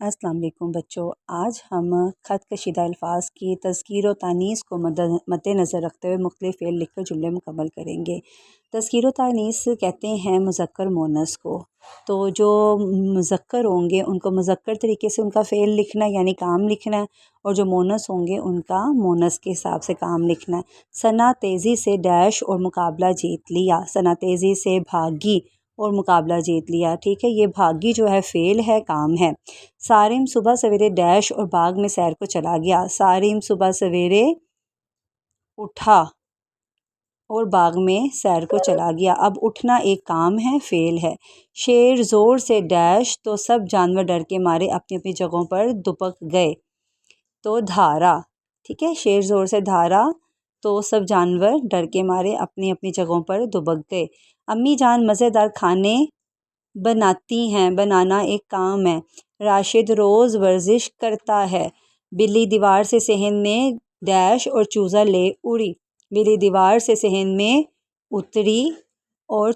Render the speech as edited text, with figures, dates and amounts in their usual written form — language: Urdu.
السلام علیکم بچوں، آج ہم خط کشیدہ الفاظ کی تذکیر و تانیث کو مد نظر رکھتے ہوئے مختلف فعل لکھ کر جملے مکمل کریں گے۔ تذکیر و تانیث کہتے ہیں مذکر مؤنث کو، تو جو مذکر ہوں گے ان کو مذکر طریقے سے ان کا فعل لکھنا ہے، یعنی کام لکھنا ہے، اور جو مؤنث ہوں گے ان کا مؤنث کے حساب سے کام لکھنا ہے۔ ثنا تیزی سے ڈیش اور مقابلہ جیت لیا، ثنا تیزی سے بھاگی اور مقابلہ جیت لیا، ٹھیک ہے، یہ بھاگی جو ہے فعل ہے، کام ہے۔ سارم صبح سویرے ڈیش اور باغ میں سیر کو چلا گیا، سارم صبح سویرے اٹھا اور باغ میں سیر کو چلا گیا۔ اب اٹھنا ایک کام ہے، فعل ہے۔ شیر زور سے ڈیش تو سب جانور ڈر کے مارے اپنی اپنی جگہوں پر دبک گئے، تو دھارا، ٹھیک ہے، شیر زور سے دھارا تو سب جانور ڈر کے مارے اپنی اپنی جگہوں پر دبک گئے۔ امی جان مزیدار کھانے بناتی ہیں، بنانا ایک کام ہے۔ راشد روز ورزش کرتا ہے، بلی دیوار سے صحن میں ڈیش اور چوزا لے اڑی، بلی دیوار سے صحن میں اتری اور